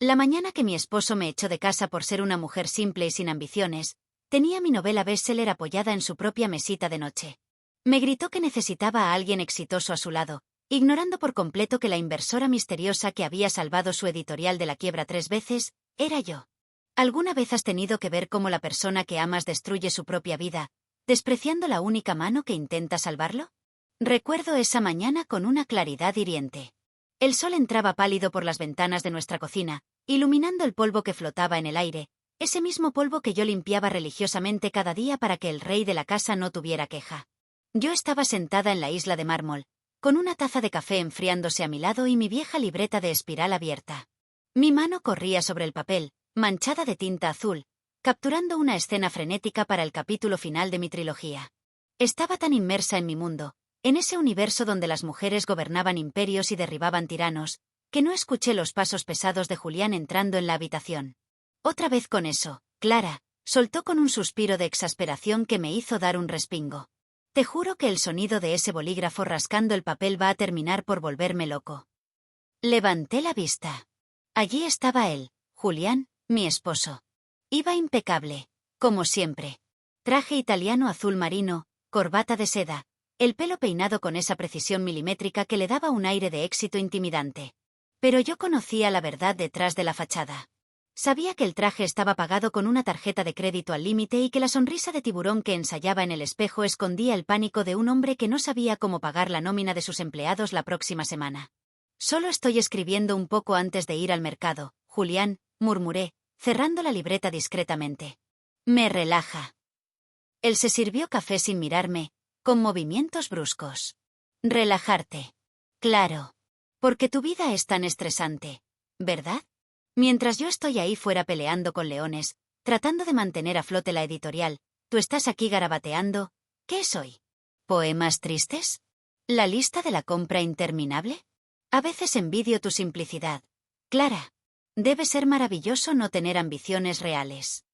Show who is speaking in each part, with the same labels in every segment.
Speaker 1: La mañana que mi esposo me echó de casa por ser una mujer simple y sin ambiciones, tenía mi novela bestseller apoyada en su propia mesita de noche. Me gritó que necesitaba a alguien exitoso a su lado, ignorando por completo que la inversora misteriosa que había salvado su editorial de la quiebra 3 veces, era yo. ¿Alguna vez has tenido que ver cómo la persona que amas destruye su propia vida, despreciando la única mano que intenta salvarlo? Recuerdo esa mañana con una claridad hiriente. El sol entraba pálido por las ventanas de nuestra cocina, iluminando el polvo que flotaba en el aire, ese mismo polvo que yo limpiaba religiosamente cada día para que el rey de la casa no tuviera queja. Yo estaba sentada en la isla de mármol, con una taza de café enfriándose a mi lado y mi vieja libreta de espiral abierta. Mi mano corría sobre el papel, manchada de tinta azul, capturando una escena frenética para el capítulo final de mi trilogía. Estaba tan inmersa en mi mundo, en ese universo donde las mujeres gobernaban imperios y derribaban tiranos, que no escuché los pasos pesados de Julián entrando en la habitación. Otra vez con eso, Clara, soltó con un suspiro de exasperación que me hizo dar un respingo. Te juro que el sonido de ese bolígrafo rascando el papel va a terminar por volverme loco. Levanté la vista. Allí estaba él, Julián, mi esposo. Iba impecable, como siempre. Traje italiano azul marino, corbata de seda, el pelo peinado con esa precisión milimétrica que le daba un aire de éxito intimidante. Pero yo conocía la verdad detrás de la fachada. Sabía que el traje estaba pagado con una tarjeta de crédito al límite y que la sonrisa de tiburón que ensayaba en el espejo escondía el pánico de un hombre que no sabía cómo pagar la nómina de sus empleados la próxima semana. Solo estoy escribiendo un poco antes de ir al mercado, Julián, murmuré, cerrando la libreta discretamente. Me relaja. Él se sirvió café sin mirarme, con movimientos bruscos. Relajarte. Claro. Porque tu vida es tan estresante, ¿verdad? Mientras yo estoy ahí fuera peleando con leones, tratando de mantener a flote la editorial, tú estás aquí garabateando. ¿Qué soy? ¿Poemas tristes? ¿La lista de la compra interminable? A veces envidio tu simplicidad. Clara. Debe ser maravilloso no tener ambiciones reales.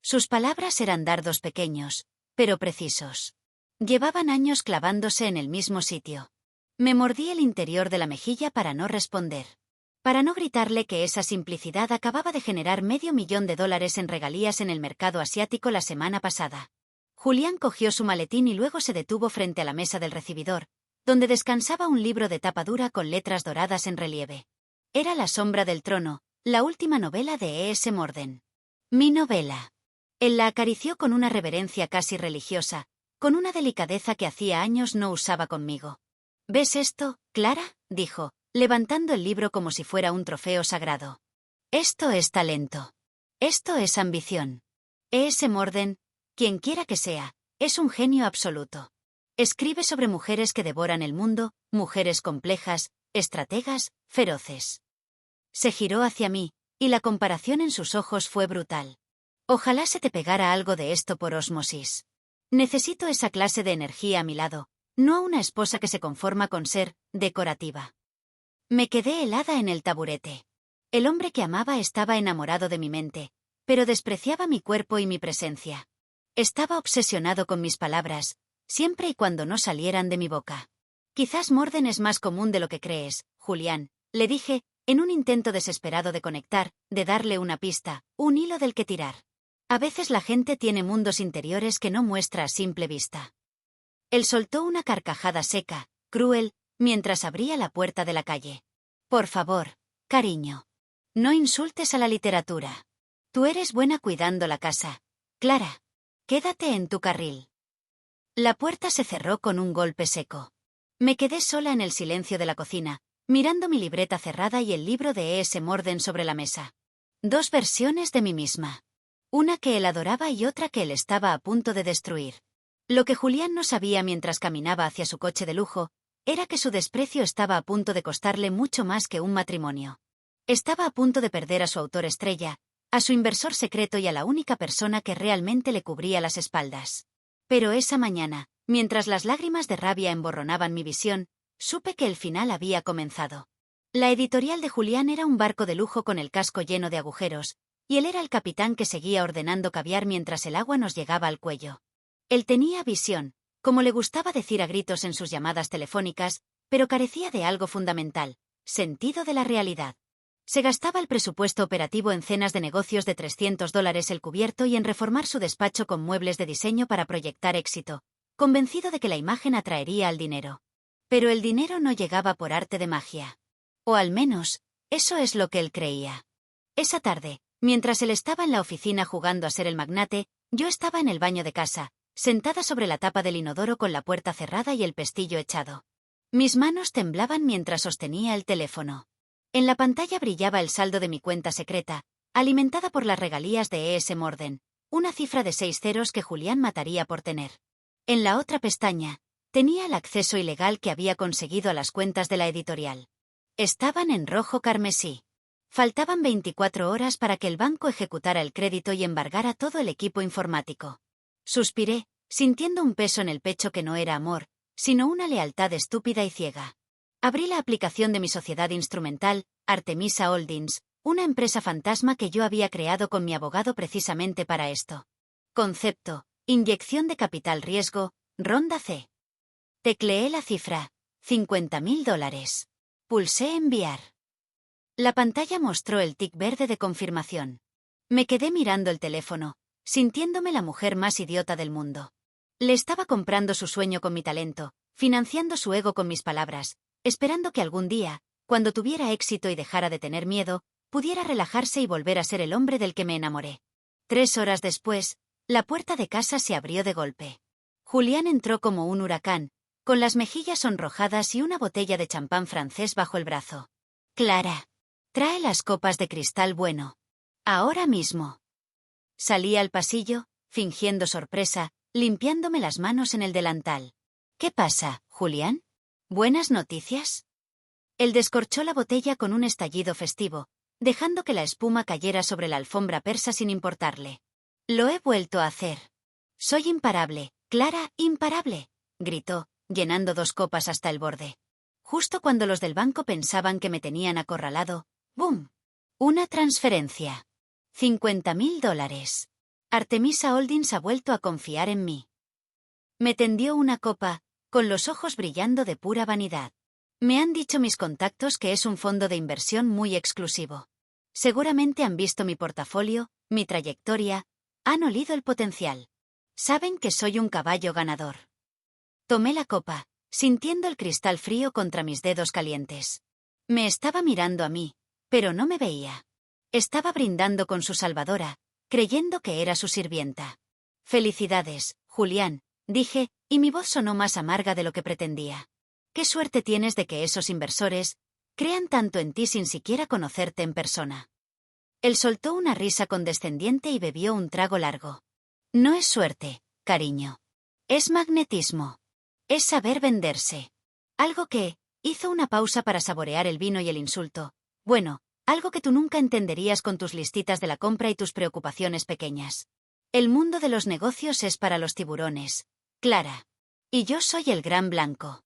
Speaker 1: Sus palabras eran dardos pequeños, pero precisos. Llevaban años clavándose en el mismo sitio. Me mordí el interior de la mejilla para no responder. Para no gritarle que esa simplicidad acababa de generar $500,000 en regalías en el mercado asiático la semana pasada. Julián cogió su maletín y luego se detuvo frente a la mesa del recibidor, donde descansaba un libro de tapa dura con letras doradas en relieve. Era La sombra del trono, la última novela de E.S. Morden. Mi novela. Él la acarició con una reverencia casi religiosa, con una delicadeza que hacía años no usaba conmigo. ¿Ves esto, Clara?, dijo, levantando el libro como si fuera un trofeo sagrado. Esto es talento. Esto es ambición. E.S. Morden, quien quiera que sea, es un genio absoluto. Escribe sobre mujeres que devoran el mundo, mujeres complejas, estrategas, feroces. Se giró hacia mí, y la comparación en sus ojos fue brutal. Ojalá se te pegara algo de esto por ósmosis. Necesito esa clase de energía a mi lado, no a una esposa que se conforma con ser decorativa. Me quedé helada en el taburete. El hombre que amaba estaba enamorado de mi mente, pero despreciaba mi cuerpo y mi presencia. Estaba obsesionado con mis palabras, siempre y cuando no salieran de mi boca. Quizás Morden es más común de lo que crees, Julián, le dije, en un intento desesperado de conectar, de darle una pista, un hilo del que tirar. A veces la gente tiene mundos interiores que no muestra a simple vista. Él soltó una carcajada seca, cruel, mientras abría la puerta de la calle. Por favor, cariño. No insultes a la literatura. Tú eres buena cuidando la casa. Clara. Quédate en tu carril. La puerta se cerró con un golpe seco. Me quedé sola en el silencio de la cocina, mirando mi libreta cerrada y el libro de E.S. Morden sobre la mesa. Dos versiones de mí misma. Una que él adoraba y otra que él estaba a punto de destruir. Lo que Julián no sabía mientras caminaba hacia su coche de lujo, era que su desprecio estaba a punto de costarle mucho más que un matrimonio. Estaba a punto de perder a su autor estrella, a su inversor secreto y a la única persona que realmente le cubría las espaldas. Pero esa mañana, mientras las lágrimas de rabia emborronaban mi visión, supe que el final había comenzado. La editorial de Julián era un barco de lujo con el casco lleno de agujeros, y él era el capitán que seguía ordenando caviar mientras el agua nos llegaba al cuello. Él tenía visión, como le gustaba decir a gritos en sus llamadas telefónicas, pero carecía de algo fundamental, sentido de la realidad. Se gastaba el presupuesto operativo en cenas de negocios de $300 el cubierto y en reformar su despacho con muebles de diseño para proyectar éxito, convencido de que la imagen atraería al dinero. Pero el dinero no llegaba por arte de magia. O al menos, eso es lo que él creía. Esa tarde, mientras él estaba en la oficina jugando a ser el magnate, yo estaba en el baño de casa, sentada sobre la tapa del inodoro con la puerta cerrada y el pestillo echado. Mis manos temblaban mientras sostenía el teléfono. En la pantalla brillaba el saldo de mi cuenta secreta, alimentada por las regalías de E.S. Morden, una cifra de 6 ceros que Julián mataría por tener. En la otra pestaña, tenía el acceso ilegal que había conseguido a las cuentas de la editorial. Estaban en rojo carmesí. Faltaban 24 horas para que el banco ejecutara el crédito y embargara todo el equipo informático. Suspiré, sintiendo un peso en el pecho que no era amor, sino una lealtad estúpida y ciega. Abrí la aplicación de mi sociedad instrumental, Artemisa Holdings, una empresa fantasma que yo había creado con mi abogado precisamente para esto. Concepto: inyección de capital riesgo, ronda C. Tecleé la cifra: $50.000. Pulsé enviar. La pantalla mostró el tic verde de confirmación. Me quedé mirando el teléfono, sintiéndome la mujer más idiota del mundo. Le estaba comprando su sueño con mi talento, financiando su ego con mis palabras, esperando que algún día, cuando tuviera éxito y dejara de tener miedo, pudiera relajarse y volver a ser el hombre del que me enamoré. 3 horas después, la puerta de casa se abrió de golpe. Julián entró como un huracán, con las mejillas sonrojadas y una botella de champán francés bajo el brazo. Clara, trae las copas de cristal bueno. Ahora mismo. Salí al pasillo, fingiendo sorpresa, limpiándome las manos en el delantal. ¿Qué pasa, Julián? ¿Buenas noticias? Él descorchó la botella con un estallido festivo, dejando que la espuma cayera sobre la alfombra persa sin importarle. Lo he vuelto a hacer. Soy imparable, Clara, imparable, gritó, llenando 2 copas hasta el borde. Justo cuando los del banco pensaban que me tenían acorralado, ¡bum! Una transferencia. $50.000. Artemisa Holdings ha vuelto a confiar en mí. Me tendió una copa, con los ojos brillando de pura vanidad. Me han dicho mis contactos que es un fondo de inversión muy exclusivo. Seguramente han visto mi portafolio, mi trayectoria, han olido el potencial. Saben que soy un caballo ganador. Tomé la copa, sintiendo el cristal frío contra mis dedos calientes. Me estaba mirando a mí, pero no me veía. Estaba brindando con su salvadora, creyendo que era su sirvienta. Felicidades, Julián, dije, y mi voz sonó más amarga de lo que pretendía. Qué suerte tienes de que esos inversores crean tanto en ti sin siquiera conocerte en persona. Él soltó una risa condescendiente y bebió un trago largo. No es suerte, cariño. Es magnetismo. Es saber venderse. Algo que, hizo una pausa para saborear el vino y el insulto. Bueno, algo que tú nunca entenderías con tus listitas de la compra y tus preocupaciones pequeñas. El mundo de los negocios es para los tiburones, Clara. Y yo soy el gran blanco.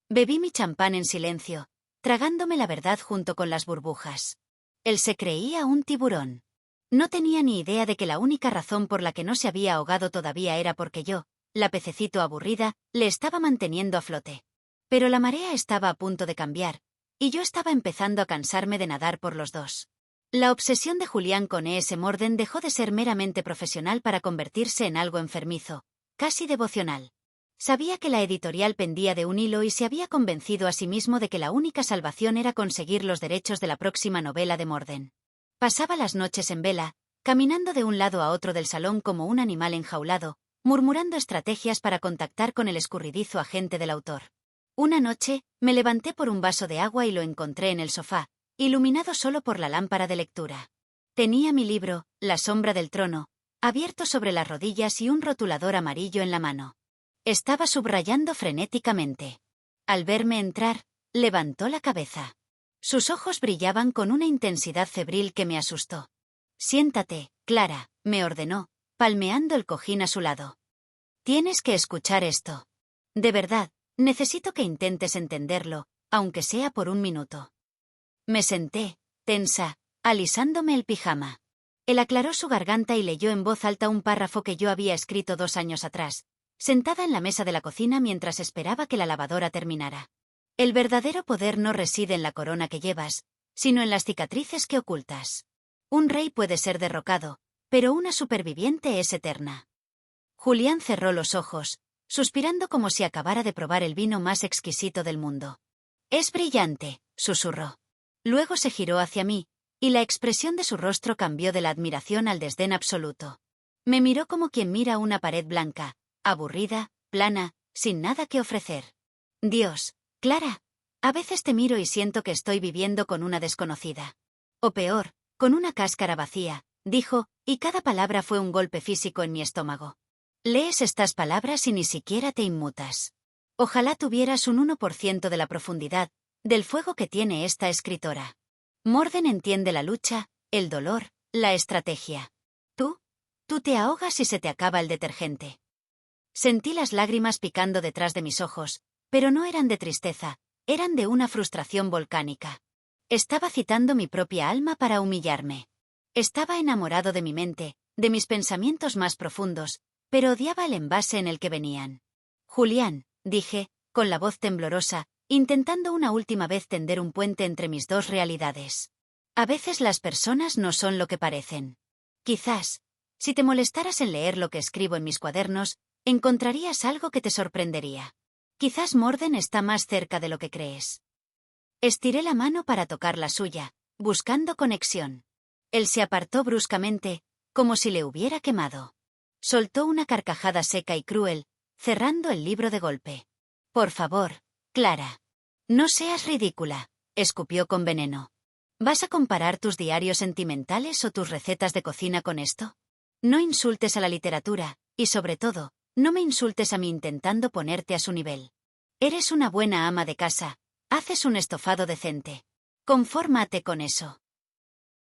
Speaker 1: Bebí mi champán en silencio, tragándome la verdad junto con las burbujas. Él se creía un tiburón. No tenía ni idea de que la única razón por la que no se había ahogado todavía era porque yo, la pececito aburrida, le estaba manteniendo a flote. Pero la marea estaba a punto de cambiar, y yo estaba empezando a cansarme de nadar por los dos. La obsesión de Julián con E.S. Morden dejó de ser meramente profesional para convertirse en algo enfermizo, casi devocional. Sabía que la editorial pendía de un hilo y se había convencido a sí mismo de que la única salvación era conseguir los derechos de la próxima novela de Morden. Pasaba las noches en vela, caminando de un lado a otro del salón como un animal enjaulado, murmurando estrategias para contactar con el escurridizo agente del autor. Una noche, me levanté por un vaso de agua y lo encontré en el sofá, iluminado solo por la lámpara de lectura. Tenía mi libro, La sombra del trono, abierto sobre las rodillas y un rotulador amarillo en la mano. Estaba subrayando frenéticamente. Al verme entrar, levantó la cabeza. Sus ojos brillaban con una intensidad febril que me asustó. Siéntate, Clara, me ordenó, palmeando el cojín a su lado. Tienes que escuchar esto. De verdad, necesito que intentes entenderlo, aunque sea por un minuto. Me senté, tensa, alisándome el pijama. Él aclaró su garganta y leyó en voz alta un párrafo que yo había escrito 2 años atrás, sentada en la mesa de la cocina mientras esperaba que la lavadora terminara. El verdadero poder no reside en la corona que llevas, sino en las cicatrices que ocultas. Un rey puede ser derrocado, pero una superviviente es eterna. Julián cerró los ojos, suspirando como si acabara de probar el vino más exquisito del mundo. «Es brillante», susurró. Luego se giró hacia mí, y la expresión de su rostro cambió de la admiración al desdén absoluto. Me miró como quien mira una pared blanca, aburrida, plana, sin nada que ofrecer. «Dios, Clara, a veces te miro y siento que estoy viviendo con una desconocida. O peor, con una cáscara vacía», dijo, y cada palabra fue un golpe físico en mi estómago. «Lees estas palabras y ni siquiera te inmutas. Ojalá tuvieras un 1% de la profundidad, del fuego que tiene esta escritora. Morden entiende la lucha, el dolor, la estrategia. Tú te ahogas y se te acaba el detergente». Sentí las lágrimas picando detrás de mis ojos, pero no eran de tristeza, eran de una frustración volcánica. Estaba citando mi propia alma para humillarme. Estaba enamorado de mi mente, de mis pensamientos más profundos, pero odiaba el envase en el que venían. «Julián», dije, con la voz temblorosa, intentando una última vez tender un puente entre mis dos realidades. «A veces las personas no son lo que parecen. Quizás, si te molestaras en leer lo que escribo en mis cuadernos, encontrarías algo que te sorprendería. Quizás Morden está más cerca de lo que crees». Estiré la mano para tocar la suya, buscando conexión. Él se apartó bruscamente, como si le hubiera quemado. Soltó una carcajada seca y cruel, cerrando el libro de golpe. «Por favor, Clara. No seas ridícula», escupió con veneno. «¿Vas a comparar tus diarios sentimentales o tus recetas de cocina con esto? No insultes a la literatura, y sobre todo, no me insultes a mí intentando ponerte a su nivel. Eres una buena ama de casa, haces un estofado decente. Confórmate con eso».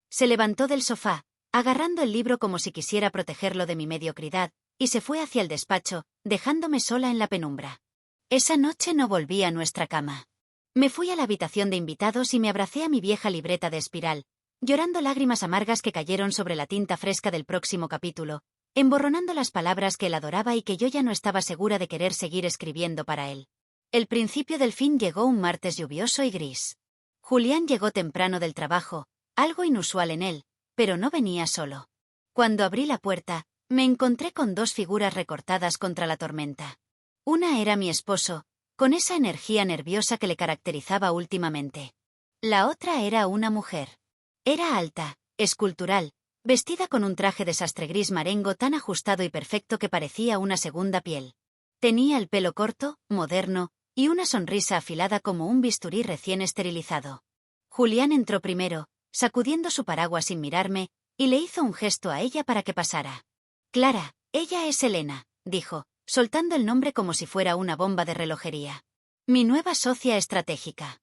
Speaker 1: Se levantó del sofá, agarrando el libro como si quisiera protegerlo de mi mediocridad, y se fue hacia el despacho, dejándome sola en la penumbra. Esa noche no volví a nuestra cama. Me fui a la habitación de invitados y me abracé a mi vieja libreta de espiral, llorando lágrimas amargas que cayeron sobre la tinta fresca del próximo capítulo, emborronando las palabras que él adoraba y que yo ya no estaba segura de querer seguir escribiendo para él. El principio del fin llegó un martes lluvioso y gris. Julián llegó temprano del trabajo, algo inusual en él, pero no venía solo. Cuando abrí la puerta, me encontré con dos figuras recortadas contra la tormenta. Una era mi esposo, con esa energía nerviosa que le caracterizaba últimamente. La otra era una mujer. Era alta, escultural, vestida con un traje de sastre gris marengo tan ajustado y perfecto que parecía una segunda piel. Tenía el pelo corto, moderno, y una sonrisa afilada como un bisturí recién esterilizado. Julián entró primero, sacudiendo su paraguas sin mirarme, y le hizo un gesto a ella para que pasara. «Clara, ella es Elena», dijo, soltando el nombre como si fuera una bomba de relojería. «Mi nueva socia estratégica».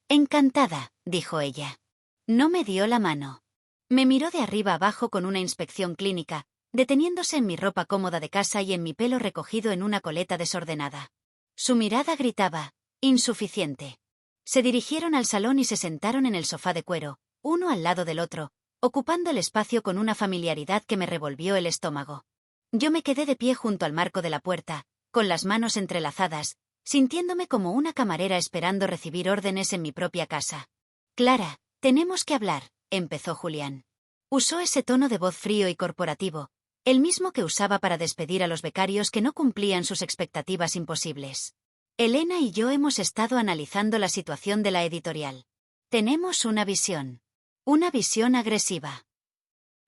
Speaker 1: «Encantada», dijo ella. No me dio la mano. Me miró de arriba abajo con una inspección clínica, deteniéndose en mi ropa cómoda de casa y en mi pelo recogido en una coleta desordenada. Su mirada gritaba: «insuficiente». Se dirigieron al salón y se sentaron en el sofá de cuero, uno al lado del otro, ocupando el espacio con una familiaridad que me revolvió el estómago. Yo me quedé de pie junto al marco de la puerta, con las manos entrelazadas, sintiéndome como una camarera esperando recibir órdenes en mi propia casa. «Clara, tenemos que hablar», empezó Julián. Usó ese tono de voz frío y corporativo, el mismo que usaba para despedir a los becarios que no cumplían sus expectativas imposibles. «Elena y yo hemos estado analizando la situación de la editorial. Tenemos una visión. Una visión agresiva».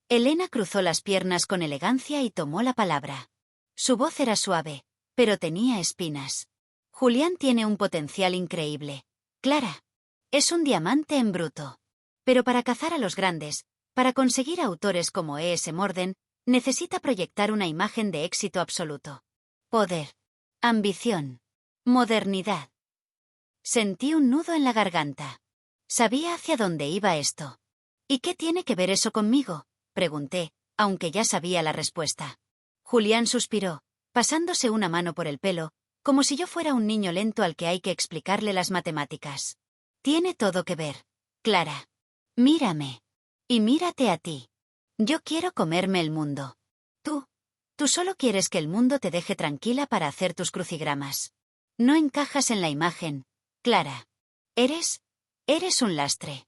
Speaker 1: Elena cruzó las piernas con elegancia y tomó la palabra. Su voz era suave, pero tenía espinas. «Julián tiene un potencial increíble. Clara. Es un diamante en bruto. Pero para cazar a los grandes, para conseguir autores como E.S. Morden, necesita proyectar una imagen de éxito absoluto. Poder. Ambición. Modernidad». Sentí un nudo en la garganta. Sabía hacia dónde iba esto. «¿Y qué tiene que ver eso conmigo?», pregunté, aunque ya sabía la respuesta. Julián suspiró, pasándose una mano por el pelo, como si yo fuera un niño lento al que hay que explicarle las matemáticas. «Tiene todo que ver. Clara. Mírame. Y mírate a ti. Yo quiero comerme el mundo. Tú solo quieres que el mundo te deje tranquila para hacer tus crucigramas. No encajas en la imagen, Clara. Eres un lastre».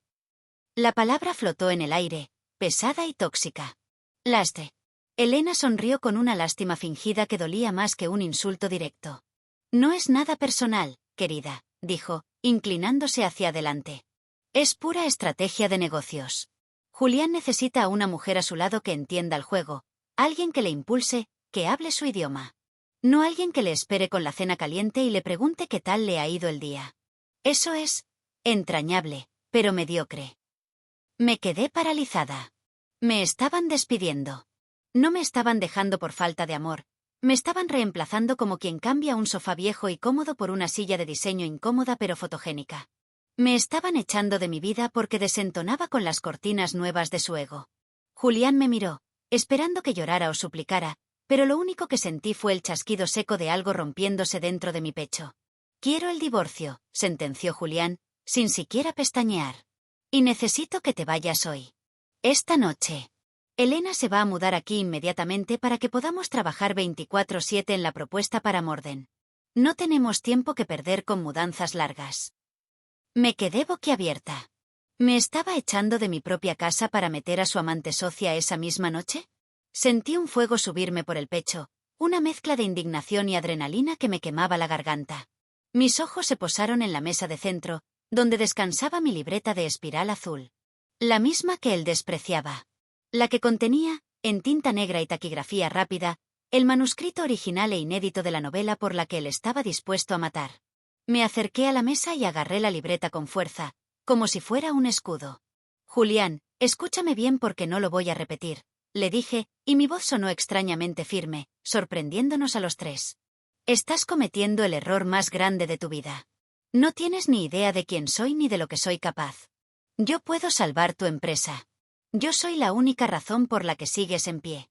Speaker 1: La palabra flotó en el aire, pesada y tóxica. Lastre. Elena sonrió con una lástima fingida que dolía más que un insulto directo. No es nada personal, querida, dijo, inclinándose hacia adelante. Es pura estrategia de negocios. Julián necesita a una mujer a su lado que entienda el juego, alguien que le impulse, que hable su idioma. No alguien que le espere con la cena caliente y le pregunte qué tal le ha ido el día. Eso es entrañable, pero mediocre. Me quedé paralizada. Me estaban despidiendo. No me estaban dejando por falta de amor. Me estaban reemplazando como quien cambia un sofá viejo y cómodo por una silla de diseño incómoda pero fotogénica. Me estaban echando de mi vida porque desentonaba con las cortinas nuevas de su ego. Julián me miró, esperando que llorara o suplicara, pero lo único que sentí fue el chasquido seco de algo rompiéndose dentro de mi pecho. Quiero el divorcio, sentenció Julián, sin siquiera pestañear. Y necesito que te vayas hoy. Esta noche. Elena se va a mudar aquí inmediatamente para que podamos trabajar 24/7 en la propuesta para Morden. No tenemos tiempo que perder con mudanzas largas. Me quedé boquiabierta. ¿Me estaba echando de mi propia casa para meter a su amante socia esa misma noche? Sentí un fuego subirme por el pecho, una mezcla de indignación y adrenalina que me quemaba la garganta. Mis ojos se posaron en la mesa de centro, donde descansaba mi libreta de espiral azul. La misma que él despreciaba. La que contenía, en tinta negra y taquigrafía rápida, el manuscrito original e inédito de la novela por la que él estaba dispuesto a matar. Me acerqué a la mesa y agarré la libreta con fuerza, como si fuera un escudo. Julián, escúchame bien porque no lo voy a repetir, le dije, y mi voz sonó extrañamente firme, sorprendiéndonos a los tres. Estás cometiendo el error más grande de tu vida. No tienes ni idea de quién soy ni de lo que soy capaz. Yo puedo salvar tu empresa. Yo soy la única razón por la que sigues en pie.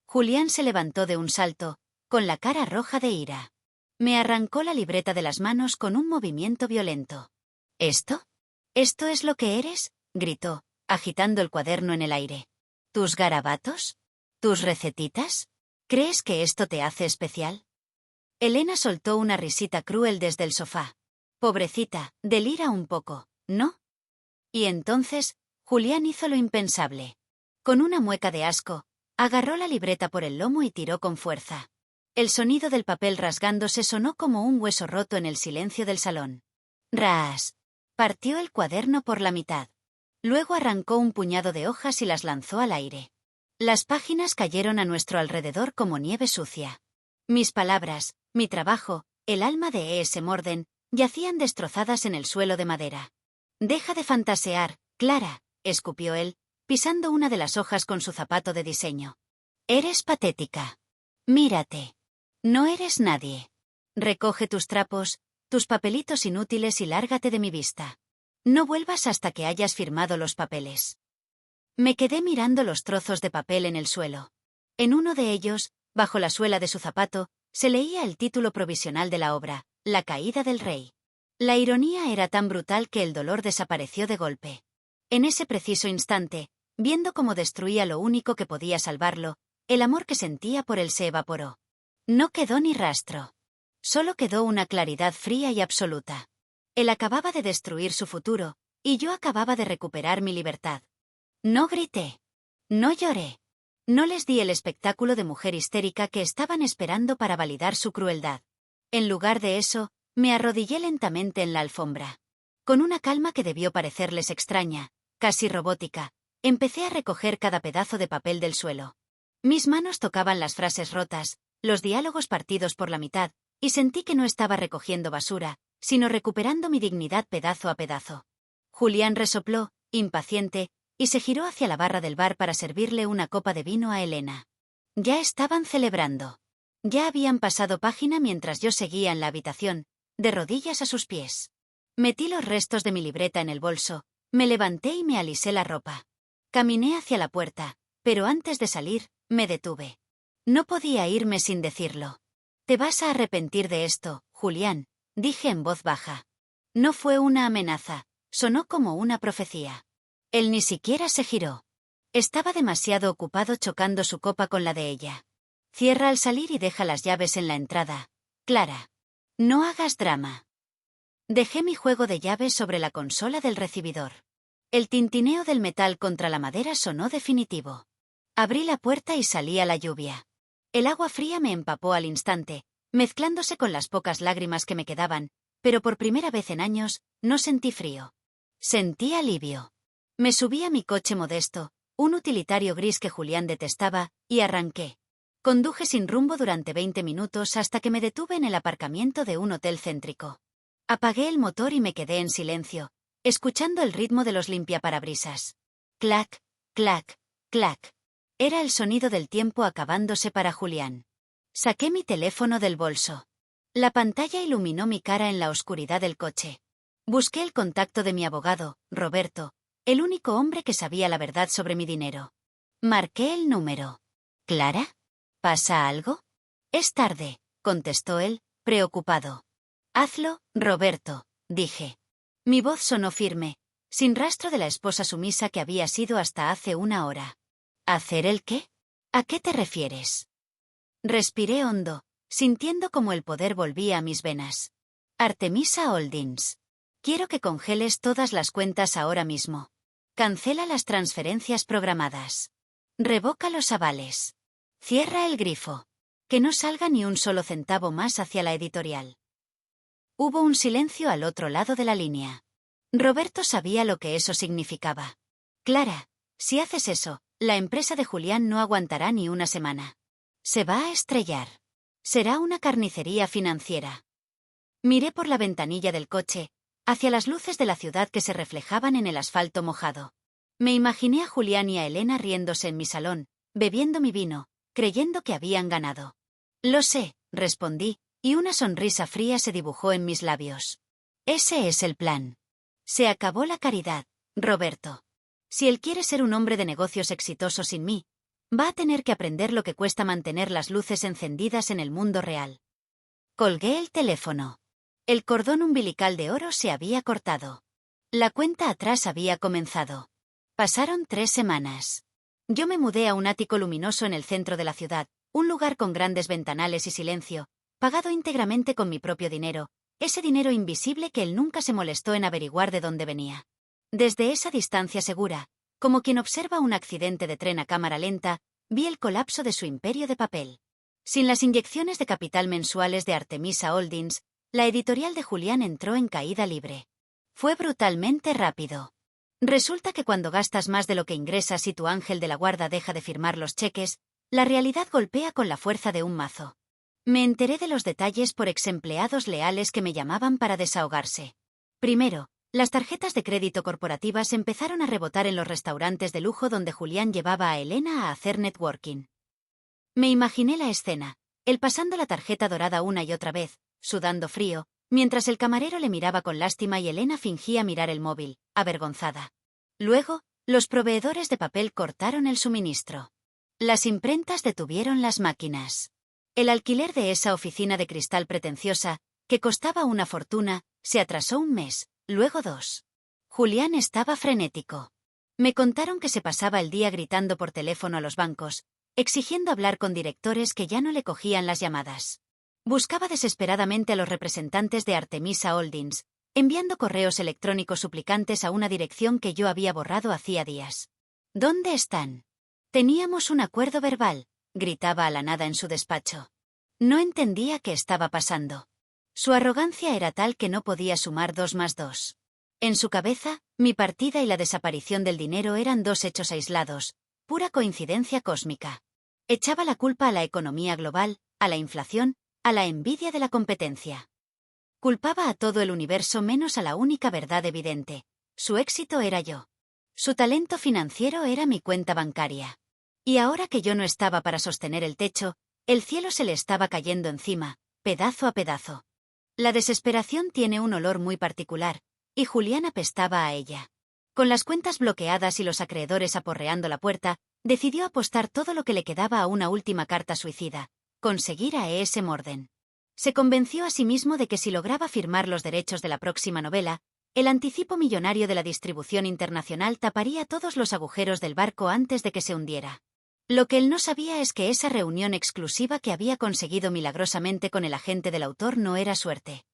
Speaker 1: Julián se levantó de un salto, con la cara roja de ira. Me arrancó la libreta de las manos con un movimiento violento. ¿Esto? ¿Esto es lo que eres?, gritó, agitando el cuaderno en el aire. ¿Tus garabatos? ¿Tus recetitas? ¿Crees que esto te hace especial? Elena soltó una risita cruel desde el sofá. Pobrecita, delira un poco, ¿no? Y entonces, Julián hizo lo impensable. Con una mueca de asco, agarró la libreta por el lomo y tiró con fuerza. El sonido del papel rasgándose sonó como un hueso roto en el silencio del salón. ¡Ras! Partió el cuaderno por la mitad. Luego arrancó un puñado de hojas y las lanzó al aire. Las páginas cayeron a nuestro alrededor como nieve sucia. Mis palabras, mi trabajo, el alma de E.S. Morden, yacían destrozadas en el suelo de madera. «Deja de fantasear, Clara», escupió él, pisando una de las hojas con su zapato de diseño. «Eres patética. Mírate. No eres nadie. Recoge tus trapos, tus papelitos inútiles y lárgate de mi vista. No vuelvas hasta que hayas firmado los papeles». Me quedé mirando los trozos de papel en el suelo. En uno de ellos, bajo la suela de su zapato, se leía el título provisional de la obra, La caída del rey. La ironía era tan brutal que el dolor desapareció de golpe. En ese preciso instante, viendo cómo destruía lo único que podía salvarlo, el amor que sentía por él se evaporó. No quedó ni rastro. Solo quedó una claridad fría y absoluta. Él acababa de destruir su futuro, y yo acababa de recuperar mi libertad. No grité. No lloré. No les di el espectáculo de mujer histérica que estaban esperando para validar su crueldad. En lugar de eso, me arrodillé lentamente en la alfombra. Con una calma que debió parecerles extraña, casi robótica, empecé a recoger cada pedazo de papel del suelo. Mis manos tocaban las frases rotas, los diálogos partidos por la mitad, y sentí que no estaba recogiendo basura, sino recuperando mi dignidad pedazo a pedazo. Julián resopló, impaciente, y se giró hacia la barra del bar para servirle una copa de vino a Elena. Ya estaban celebrando. Ya habían pasado página mientras yo seguía en la habitación, de rodillas a sus pies. Metí los restos de mi libreta en el bolso, me levanté y me alisé la ropa. Caminé hacia la puerta, pero antes de salir, me detuve. No podía irme sin decirlo. «Te vas a arrepentir de esto, Julián», dije en voz baja. No fue una amenaza, sonó como una profecía. Él ni siquiera se giró. Estaba demasiado ocupado chocando su copa con la de ella. «Cierra al salir y deja las llaves en la entrada, Clara. No hagas drama». Dejé mi juego de llaves sobre la consola del recibidor. El tintineo del metal contra la madera sonó definitivo. Abrí la puerta y salí a la lluvia. El agua fría me empapó al instante, mezclándose con las pocas lágrimas que me quedaban, pero por primera vez en años, no sentí frío. Sentí alivio. Me subí a mi coche modesto, un utilitario gris que Julián detestaba, y arranqué. Conduje sin rumbo durante 20 minutos hasta que me detuve en el aparcamiento de un hotel céntrico. Apagué el motor y me quedé en silencio, escuchando el ritmo de los limpiaparabrisas. Clac, clac, clac. Era el sonido del tiempo acabándose para Julián. Saqué mi teléfono del bolso. La pantalla iluminó mi cara en la oscuridad del coche. Busqué el contacto de mi abogado, Roberto, el único hombre que sabía la verdad sobre mi dinero. Marqué el número. ¿Clara? ¿Pasa algo? Es tarde, contestó él, preocupado. Hazlo, Roberto, dije. Mi voz sonó firme, sin rastro de la esposa sumisa que había sido hasta hace una hora. ¿Hacer el qué? ¿A qué te refieres? Respiré hondo, sintiendo como el poder volvía a mis venas. Artemisa Holdings. Quiero que congeles todas las cuentas ahora mismo. Cancela las transferencias programadas. Revoca los avales. Cierra el grifo. Que no salga ni un solo centavo más hacia la editorial. Hubo un silencio al otro lado de la línea. Roberto sabía lo que eso significaba. Clara, si haces eso, la empresa de Julián no aguantará ni una semana. Se va a estrellar. Será una carnicería financiera. Miré por la ventanilla del coche, hacia las luces de la ciudad que se reflejaban en el asfalto mojado. Me imaginé a Julián y a Elena riéndose en mi salón, bebiendo mi vino, creyendo que habían ganado. Lo sé, respondí, y una sonrisa fría se dibujó en mis labios. Ese es el plan. Se acabó la caridad, Roberto. Si él quiere ser un hombre de negocios exitoso sin mí, va a tener que aprender lo que cuesta mantener las luces encendidas en el mundo real. Colgué el teléfono. El cordón umbilical de oro se había cortado. La cuenta atrás había comenzado. Pasaron 3 semanas. Yo me mudé a un ático luminoso en el centro de la ciudad, un lugar con grandes ventanales y silencio, pagado íntegramente con mi propio dinero, ese dinero invisible que él nunca se molestó en averiguar de dónde venía. Desde esa distancia segura, como quien observa un accidente de tren a cámara lenta, vi el colapso de su imperio de papel. Sin las inyecciones de capital mensuales de Artemisa Holdings, la editorial de Julián entró en caída libre. Fue brutalmente rápido. Resulta que cuando gastas más de lo que ingresas y tu ángel de la guarda deja de firmar los cheques, la realidad golpea con la fuerza de un mazo. Me enteré de los detalles por exempleados leales que me llamaban para desahogarse. Primero, las tarjetas de crédito corporativas empezaron a rebotar en los restaurantes de lujo donde Julián llevaba a Elena a hacer networking. Me imaginé la escena, él pasando la tarjeta dorada una y otra vez, sudando frío, mientras el camarero le miraba con lástima y Elena fingía mirar el móvil, avergonzada. Luego, los proveedores de papel cortaron el suministro. Las imprentas detuvieron las máquinas. El alquiler de esa oficina de cristal pretenciosa, que costaba una fortuna, se atrasó 1 mes. Luego 2. Julián estaba frenético. Me contaron que se pasaba el día gritando por teléfono a los bancos, exigiendo hablar con directores que ya no le cogían las llamadas. Buscaba desesperadamente a los representantes de Artemisa Holdings, enviando correos electrónicos suplicantes a una dirección que yo había borrado hacía días. ¿Dónde están? Teníamos un acuerdo verbal, gritaba a la nada en su despacho. No entendía qué estaba pasando. Su arrogancia era tal que no podía sumar 2 más 2. En su cabeza, mi partida y la desaparición del dinero eran 2 hechos aislados, pura coincidencia cósmica. Echaba la culpa a la economía global, a la inflación, a la envidia de la competencia. Culpaba a todo el universo menos a la única verdad evidente. Su éxito era yo. Su talento financiero era mi cuenta bancaria. Y ahora que yo no estaba para sostener el techo, el cielo se le estaba cayendo encima, pedazo a pedazo. La desesperación tiene un olor muy particular, y Julián apestaba a ella. Con las cuentas bloqueadas y los acreedores aporreando la puerta, decidió apostar todo lo que le quedaba a una última carta suicida, conseguir a E.S. Morden. Se convenció a sí mismo de que si lograba firmar los derechos de la próxima novela, el anticipo millonario de la distribución internacional taparía todos los agujeros del barco antes de que se hundiera. Lo que él no sabía es que esa reunión exclusiva que había conseguido milagrosamente con el agente del autor no era suerte.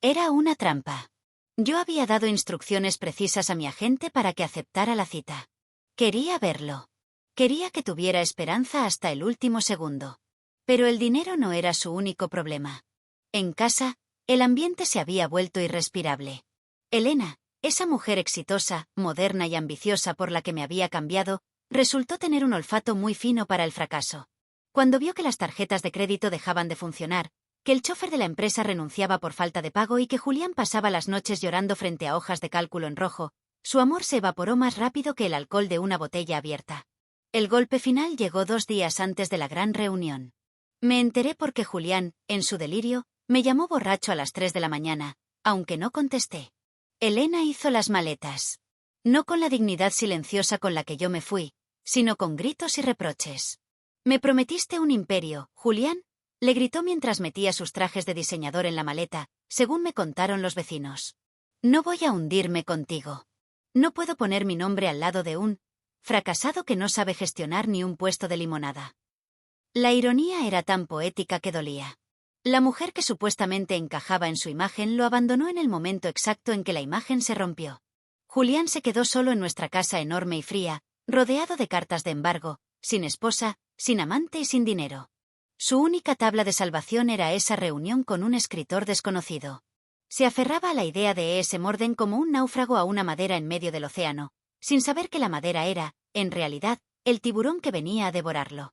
Speaker 1: Era una trampa. Yo había dado instrucciones precisas a mi agente para que aceptara la cita. Quería verlo. Quería que tuviera esperanza hasta el último segundo. Pero el dinero no era su único problema. En casa, el ambiente se había vuelto irrespirable. Elena, esa mujer exitosa, moderna y ambiciosa por la que me había cambiado, resultó tener un olfato muy fino para el fracaso. Cuando vio que las tarjetas de crédito dejaban de funcionar, que el chofer de la empresa renunciaba por falta de pago y que Julián pasaba las noches llorando frente a hojas de cálculo en rojo, su amor se evaporó más rápido que el alcohol de una botella abierta. El golpe final llegó 2 días antes de la gran reunión. Me enteré porque Julián, en su delirio, me llamó borracho a las 3 de la mañana, aunque no contesté. Elena hizo las maletas. No con la dignidad silenciosa con la que yo me fui, sino con gritos y reproches. «Me prometiste un imperio, Julián», le gritó mientras metía sus trajes de diseñador en la maleta, según me contaron los vecinos. «No voy a hundirme contigo. No puedo poner mi nombre al lado de un fracasado que no sabe gestionar ni un puesto de limonada». La ironía era tan poética que dolía. La mujer que supuestamente encajaba en su imagen lo abandonó en el momento exacto en que la imagen se rompió. Julián se quedó solo en nuestra casa enorme y fría, rodeado de cartas de embargo, sin esposa, sin amante y sin dinero. Su única tabla de salvación era esa reunión con un escritor desconocido. Se aferraba a la idea de E.S. Morden como un náufrago a una madera en medio del océano, sin saber que la madera era, en realidad, el tiburón que venía a devorarlo.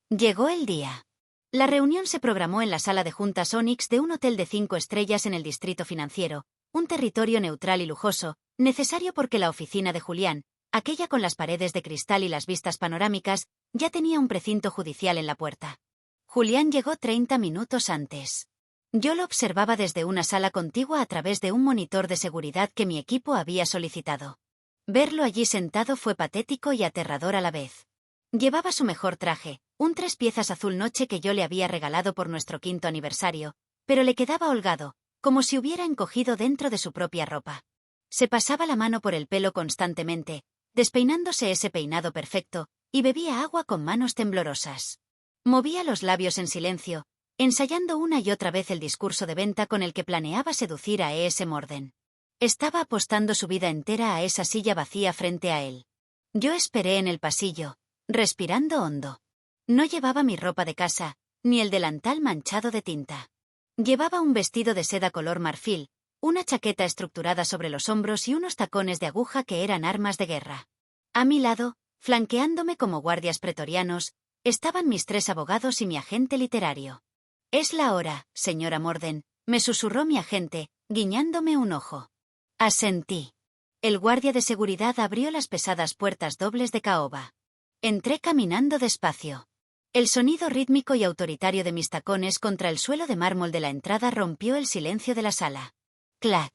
Speaker 1: Llegó el día. La reunión se programó en la sala de juntas Onyx de un hotel de 5 estrellas en el distrito financiero, un territorio neutral y lujoso, necesario porque la oficina de Julián, aquella con las paredes de cristal y las vistas panorámicas, ya tenía un precinto judicial en la puerta. Julián llegó 30 minutos antes. Yo lo observaba desde una sala contigua a través de un monitor de seguridad que mi equipo había solicitado. Verlo allí sentado fue patético y aterrador a la vez. Llevaba su mejor traje, un 3 piezas azul noche que yo le había regalado por nuestro 5º aniversario, pero le quedaba holgado, como si hubiera encogido dentro de su propia ropa. Se pasaba la mano por el pelo constantemente, despeinándose ese peinado perfecto, y bebía agua con manos temblorosas. Movía los labios en silencio, ensayando una y otra vez el discurso de venta con el que planeaba seducir a E.S. Morden. Estaba apostando su vida entera a esa silla vacía frente a él. Yo esperé en el pasillo, respirando hondo. No llevaba mi ropa de casa, ni el delantal manchado de tinta. Llevaba un vestido de seda color marfil, una chaqueta estructurada sobre los hombros y unos tacones de aguja que eran armas de guerra. A mi lado, flanqueándome como guardias pretorianos, estaban mis 3 abogados y mi agente literario. «Es la hora, señora Morden», me susurró mi agente, guiñándome un ojo. Asentí. El guardia de seguridad abrió las pesadas puertas dobles de caoba. Entré caminando despacio. El sonido rítmico y autoritario de mis tacones contra el suelo de mármol de la entrada rompió el silencio de la sala. Clac,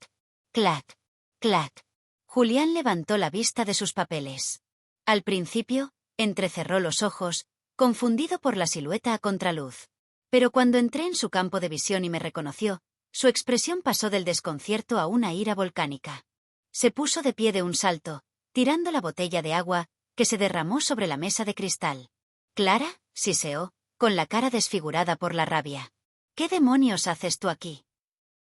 Speaker 1: clac, clac. Julián levantó la vista de sus papeles. Al principio, entrecerró los ojos, confundido por la silueta a contraluz. Pero cuando entré en su campo de visión y me reconoció, su expresión pasó del desconcierto a una ira volcánica. Se puso de pie de un salto, tirando la botella de agua, que se derramó sobre la mesa de cristal. «Clara», siseó, con la cara desfigurada por la rabia. «¿Qué demonios haces tú aquí?»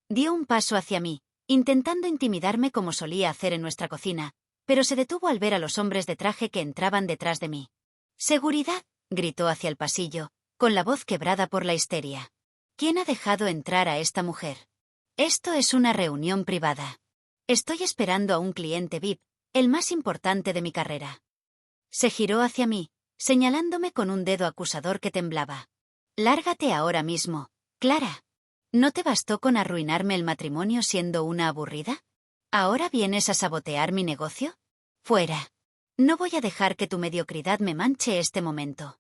Speaker 1: Dio un paso hacia mí, intentando intimidarme como solía hacer en nuestra cocina, pero se detuvo al ver a los hombres de traje que entraban detrás de mí. «¡Seguridad!», gritó hacia el pasillo, con la voz quebrada por la histeria. «¿Quién ha dejado entrar a esta mujer? Esto es una reunión privada. Estoy esperando a un cliente VIP, el más importante de mi carrera». Se giró hacia mí, señalándome con un dedo acusador que temblaba. «Lárgate ahora mismo, Clara. ¿No te bastó con arruinarme el matrimonio siendo una aburrida? ¿Ahora vienes a sabotear mi negocio? Fuera. No voy a dejar que tu mediocridad me manche este momento».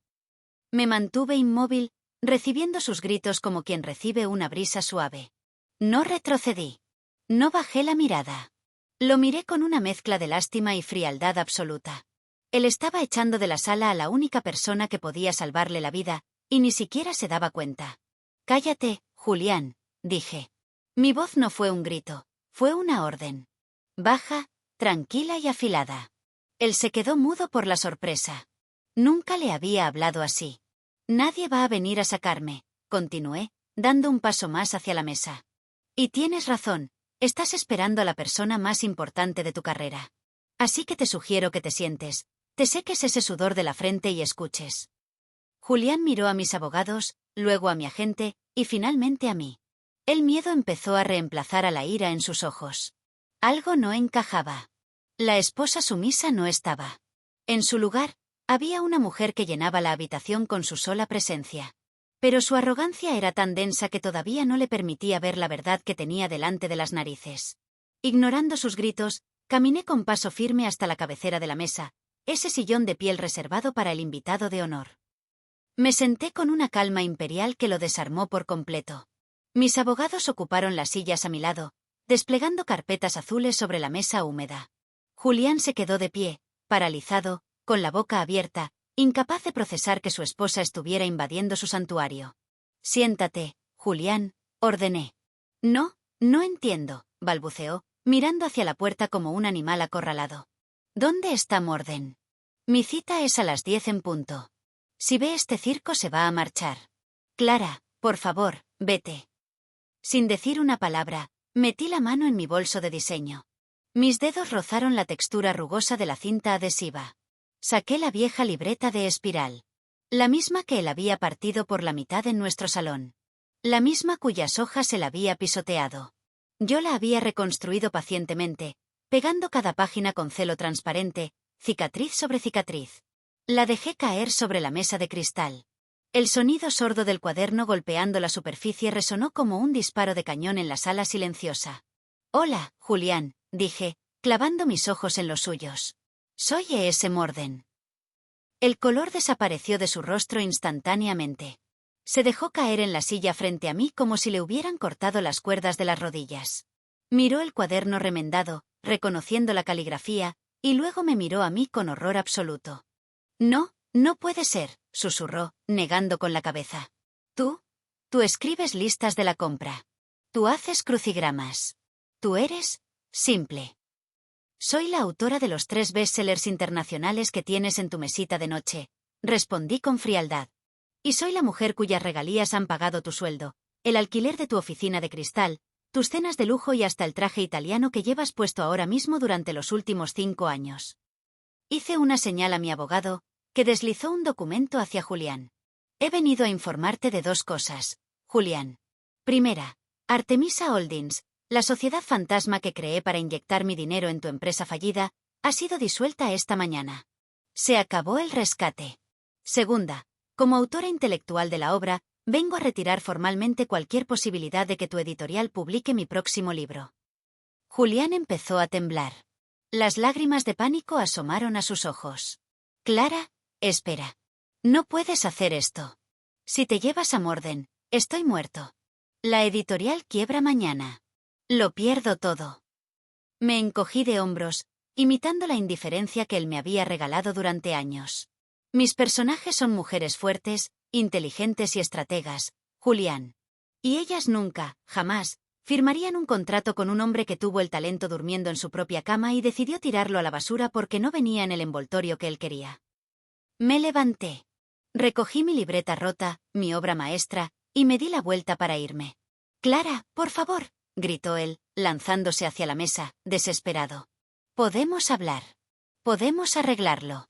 Speaker 1: Me mantuve inmóvil, recibiendo sus gritos como quien recibe una brisa suave. No retrocedí. No bajé la mirada. Lo miré con una mezcla de lástima y frialdad absoluta. Él estaba echando de la sala a la única persona que podía salvarle la vida, y ni siquiera se daba cuenta. «Cállate, Julián», dije. Mi voz no fue un grito, fue una orden. Baja, tranquila y afilada. Él se quedó mudo por la sorpresa. Nunca le había hablado así. «Nadie va a venir a sacarme», continué, dando un paso más hacia la mesa. «Y tienes razón, Estás esperando a la persona más importante de tu carrera. Así que te sugiero que te sientes, te seques ese sudor de la frente y escuches. Julián miró a mis abogados, luego a mi agente, y finalmente a mí. El miedo empezó a reemplazar a la ira en sus ojos. Algo no encajaba. La esposa sumisa no estaba. En su lugar, había una mujer que llenaba la habitación con su sola presencia. Pero su arrogancia era tan densa que todavía no le permitía ver la verdad que tenía delante de las narices. Ignorando sus gritos, caminé con paso firme hasta la cabecera de la mesa, ese sillón de piel reservado para el invitado de honor. Me senté con una calma imperial que lo desarmó por completo. Mis abogados ocuparon las sillas a mi lado, desplegando carpetas azules sobre la mesa húmeda. Julián se quedó de pie, paralizado, con la boca abierta, incapaz de procesar que su esposa estuviera invadiendo su santuario. Siéntate, Julián, ordené. No, no entiendo, balbuceó, mirando hacia la puerta como un animal acorralado. ¿Dónde está Morden? Mi cita es a las 10 en punto. Si ve este circo se va a marchar. Clara, por favor, vete. Sin decir una palabra, metí la mano en mi bolso de diseño. Mis dedos rozaron la textura rugosa de la cinta adhesiva. Saqué la vieja libreta de espiral. La misma que él había partido por la mitad en nuestro salón. La misma cuyas hojas él había pisoteado. Yo la había reconstruido pacientemente, pegando cada página con celo transparente, cicatriz sobre cicatriz. La dejé caer sobre la mesa de cristal. El sonido sordo del cuaderno golpeando la superficie resonó como un disparo de cañón en la sala silenciosa. «Hola, Julián», dije, clavando mis ojos en los suyos. «Soy E.S. Morden». El color desapareció de su rostro instantáneamente. Se dejó caer en la silla frente a mí como si le hubieran cortado las cuerdas de las rodillas. Miró el cuaderno remendado, reconociendo la caligrafía, y luego me miró a mí con horror absoluto. «No, no puede ser», susurró, negando con la cabeza. Tú escribes listas de la compra. Tú haces crucigramas. Tú eres simple. Soy la autora de los 3 bestsellers internacionales que tienes en tu mesita de noche, respondí con frialdad. Y soy la mujer cuyas regalías han pagado tu sueldo, el alquiler de tu oficina de cristal, tus cenas de lujo y hasta el traje italiano que llevas puesto ahora mismo durante los últimos 5 años. Hice una señal a mi abogado, que deslizó un documento hacia Julián. He venido a informarte de 2 cosas, Julián. Primera, Artemisa Holdings, la sociedad fantasma que creé para inyectar mi dinero en tu empresa fallida, ha sido disuelta esta mañana. Se acabó el rescate. Segunda, como autora intelectual de la obra, vengo a retirar formalmente cualquier posibilidad de que tu editorial publique mi próximo libro. Julián empezó a temblar. Las lágrimas de pánico asomaron a sus ojos. Clara, espera. No puedes hacer esto. Si te llevas a Morden, estoy muerto. La editorial quiebra mañana. Lo pierdo todo. Me encogí de hombros, imitando la indiferencia que él me había regalado durante años. Mis personajes son mujeres fuertes, inteligentes y estrategas, Julián. Y ellas nunca, jamás, firmarían un contrato con un hombre que tuvo el talento durmiendo en su propia cama y decidió tirarlo a la basura porque no venía en el envoltorio que él quería. Me levanté. Recogí mi libreta rota, mi obra maestra, y me di la vuelta para irme. «Clara, por favor», gritó él, lanzándose hacia la mesa, desesperado. «Podemos hablar. Podemos arreglarlo.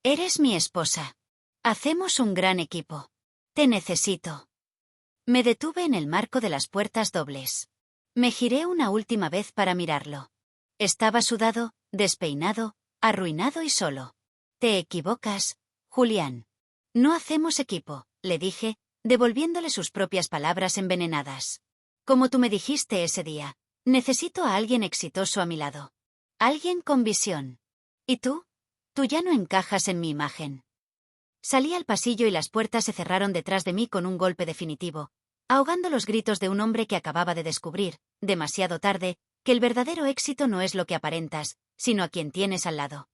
Speaker 1: Eres mi esposa. Hacemos un gran equipo. Te necesito». Me detuve en el marco de las puertas dobles. Me giré una última vez para mirarlo. Estaba sudado, despeinado, arruinado y solo. «Te equivocas, Julián. No hacemos equipo», le dije, devolviéndole sus propias palabras envenenadas. «Como tú me dijiste ese día, necesito a alguien exitoso a mi lado. Alguien con visión. ¿Y tú? Tú ya no encajas en mi imagen». Salí al pasillo y las puertas se cerraron detrás de mí con un golpe definitivo, ahogando los gritos de un hombre que acababa de descubrir, demasiado tarde, que el verdadero éxito no es lo que aparentas, sino a quien tienes al lado.